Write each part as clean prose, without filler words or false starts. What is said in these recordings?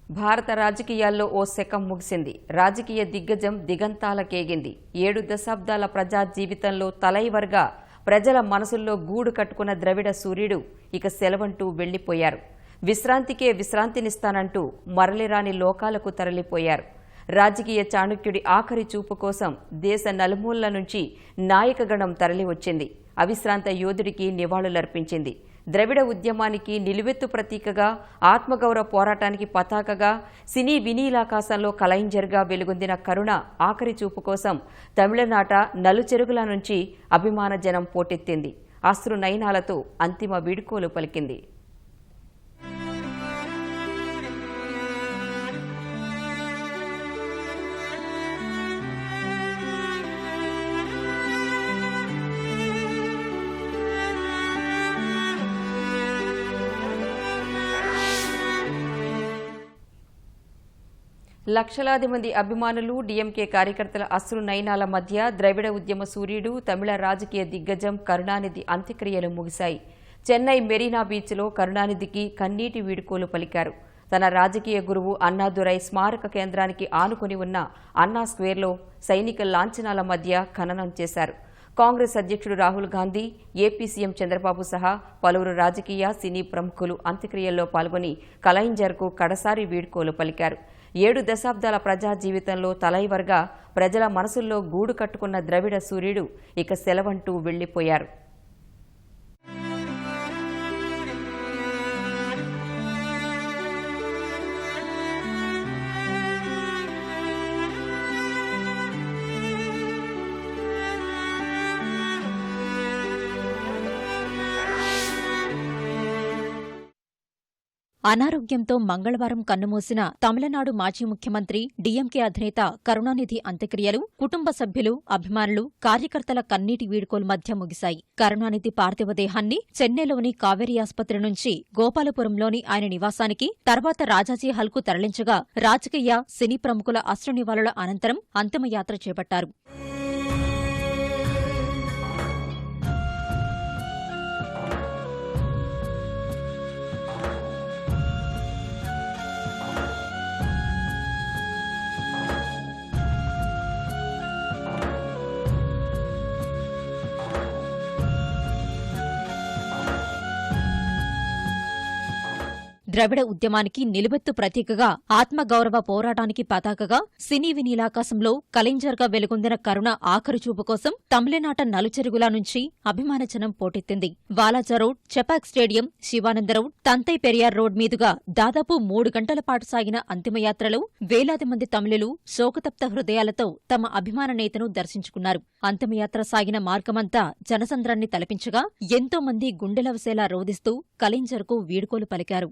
భారత రాజకీయాల్లో ఓ శకం ముగిసింది. రాజకీయ దిగ్గజం దిగంతాలకేగింది. 7 దశాబ్దాల ప్రజా జీవితంలో తలైవర్గా ప్రజల మనసుల్లో గూడు కట్టుకున్న ద్రవిడ సూర్యుడు ఇక సెలవంటూ వెళ్లిపోయారు. విశ్రాంతికే విశ్రాంతినిస్తానంటూ మరలిరాని లోకాలకు తరలిపోయారు. రాజకీయ చాణుక్యుడి ఆఖరి చూపు కోసం దేశ నలుమూలల నుంచి నాయకగణం తరలివచ్చింది. అవిశ్రాంత యోధుడికి నివాళులర్పించింది. ద్రవిడ ఉద్యమానికి నిలువెత్తు ప్రతీకగా, ఆత్మగౌరవ పోరాటానికి పతాకగా, సినీ వినీలాకాశంలో కలైంజర్గా వెలుగొందిన కరుణ ఆఖరి చూపు కోసం తమిళనాట నలుచెరుగుల నుంచి అభిమాన జనం పోటెత్తింది. అశ్రు నయనాలతో అంతిమ వీడ్కోలు పలికింది. లక్షలాది మంది అభిమానులు, డీఎంకే కార్యకర్తల అశ్రు నయనాల మధ్య ద్రవిడ ఉద్యమ సూర్యుడు, తమిళ రాజకీయ దిగ్గజం కరుణానిధి అంత్యక్రియలు ముగిశాయి. చెన్నై మెరీనా బీచ్లో కరుణానిధికి కన్నీటి వీడ్కోలు పలికారు. తన రాజకీయ గురువు అన్నాదురై స్మారక కేంద్రానికి ఆనుకుని ఉన్న అన్నా స్క్వేర్లో సైనిక లాంఛనాల మధ్య ఖననం చేశారు. కాంగ్రెస్ అధ్యక్షుడు రాహుల్ గాంధీ, ఏపీ సీఎం చంద్రబాబు సహా పలువురు రాజకీయ, సినీ ప్రముఖులు అంత్యక్రియల్లో పాల్గొని కలైంజర్కు కడసారి వీడ్కోలు పలికారు. 7 దశాబ్దాల ప్రజా జీవితంలో తలైవర్గా ప్రజల మనసుల్లో గూడు కట్టుకున్న ద్రవిడ సూర్యుడు ఇక సెలవంటూ వెళ్లిపోయారు. అనారోగ్యంతో మంగళవారం కన్నుమూసిన తమిళనాడు మాజీ ముఖ్యమంత్రి, డీఎంకే అధినేత కరుణానిధి అంత్యక్రియలు కుటుంబ సభ్యులు, అభిమానులు, కార్యకర్తల కన్నీటి వీడ్కోలు మధ్య ముగిశాయి. కరుణానిధి పార్థివ దేహాన్ని చెన్నైలోని కావేరీ ఆసుపత్రి నుంచి గోపాలపురంలోని ఆయన నివాసానికి, తర్వాత రాజాజీ హాల్కు తరలించగా రాజకీయ, సినీ ప్రముఖుల అశ్రు నివాళుల అనంతరం అంతిమయాత్ర చేపట్టారు. ద్రవిడ ఉద్యమానికి నిలువెత్తు ప్రతీకగా, ఆత్మగౌరవ పోరాటానికి పతాకగా, సినీ వినీలాకాశంలో కలైంజర్గా వెలుగొందిన కరుణ ఆఖరు చూపు కోసం తమిళనాట నలుచెరుగుల నుంచి అభిమానజనం పోటెత్తింది. Walajah road, Chepauk stadium, Sivananda road, Thanthai Periyar road మీదుగా దాదాపు 3 గంటల పాటు సాగిన అంతిమయాత్రలో వేలాది మంది తమిళులు శోకతప్త హృదయాలతో తమ అభిమాన నేతను దర్శించుకున్నారు. అంతిమయాత్ర సాగిన మార్గమంతా జనసంద్రాన్ని తలపించగా ఎంతో మంది గుండెలవసేలా రోదిస్తూ కలైంజర్కు వీడ్కోలు పలికారు.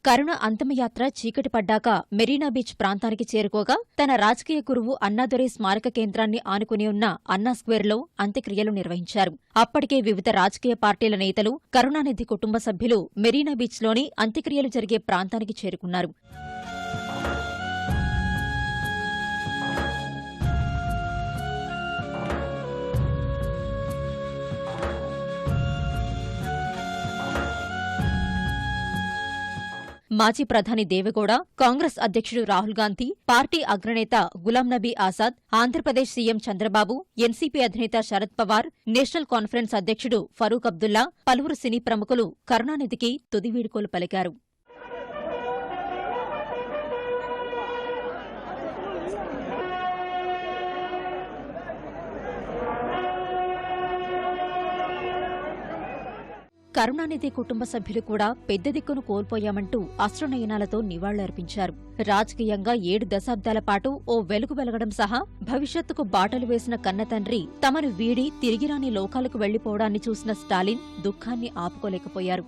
కరుణ అంతిమయాత్ర చీకటి పడ్డాక మెరీనా బీచ్ ప్రాంతానికి చేరుకోగా తన రాజకీయ గురువు అన్నాదురై స్మారక కేంద్రాన్ని ఆనుకుని ఉన్న అన్నా స్క్వేర్లో అంత్యక్రియలు నిర్వహించారు. అప్పటికే వివిధ రాజకీయ పార్టీల నేతలు, కరుణానిధి కుటుంబ సభ్యులు మెరీనా బీచ్లోని అంత్యక్రియలు జరిగే ప్రాంతానికి చేరుకున్నారు. మాజీ ప్రధాని దేవెగౌడ, కాంగ్రెస్ అధ్యక్షుడు రాహుల్ గాంధీ, పార్టీ అగ్రనేత గులాం నబీ ఆజాద్, ఆంధ్రప్రదేశ్ సీఎం చంద్రబాబు, ఎన్సీపీ అధినేత శరద్ పవార్, నేషనల్ కాన్ఫరెన్స్ అధ్యక్షుడు ఫరూక్ అబ్దుల్లా, పలువురు సినీ ప్రముఖులు కరుణానిధికి తుది వీడ్కోలు పలికారు. కరుణానిధి కుటుంబ సభ్యులు కూడా పెద్ద దిక్కును కోల్పోయామంటూ అశ్రునయనాలతో నివాళులర్పించారు. రాజకీయంగా 7 దశాబ్దాల పాటు ఓ వెలుగు వెలగడం సహా భవిష్యత్తుకు బాటలు వేసిన కన్నతండ్రి తమను వీడి తిరిగిరాని లోకాలకు వెళ్లిపోవడాన్ని చూసిన స్టాలిన్ దుఃఖాన్ని ఆపుకోలేకపోయారు.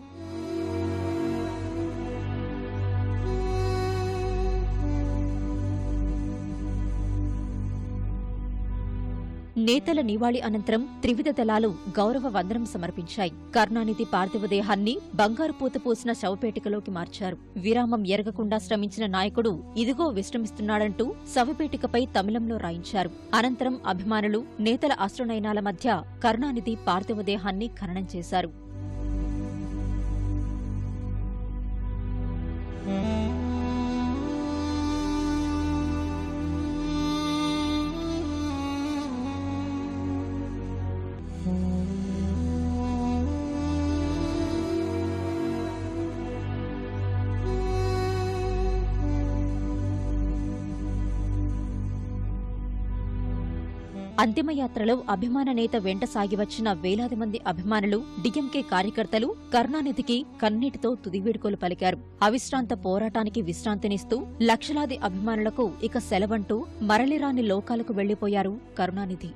నేతల నివాళి అనంతరం త్రివిధ దళాలు గౌరవ వందనం సమర్పించాయి. కరుణానిధి పార్థివ దేహాన్ని బంగారు పూత పూసిన శవపేటికలోకి మార్చారు. విరామం ఎరగకుండా శ్రమించిన నాయకుడు ఇదిగో విశ్రమిస్తున్నాడంటూ శవపేటికపై తమిళంలో రాయించారు. అనంతరం అభిమానులు, నేతల అశ్రునయనాల మధ్య కరుణానిధి పార్థివ దేహాన్ని ఖననం చేశారు. అంతిమయాత్రలో అభిమాన నేత వెంట సాగివచ్చిన వేలాది మంది అభిమానులు, డీఎంకే కార్యకర్తలు కరుణానిధికి కన్నీటితో తుదివేడుకోలు పలికారు. అవిశ్రాంత పోరాటానికి విశ్రాంతినిస్తూ లక్షలాది అభిమానులకు ఇక సెలవంటూ మరలిరాని లోకాలకు వెళ్లిపోయారు కరుణానిధి.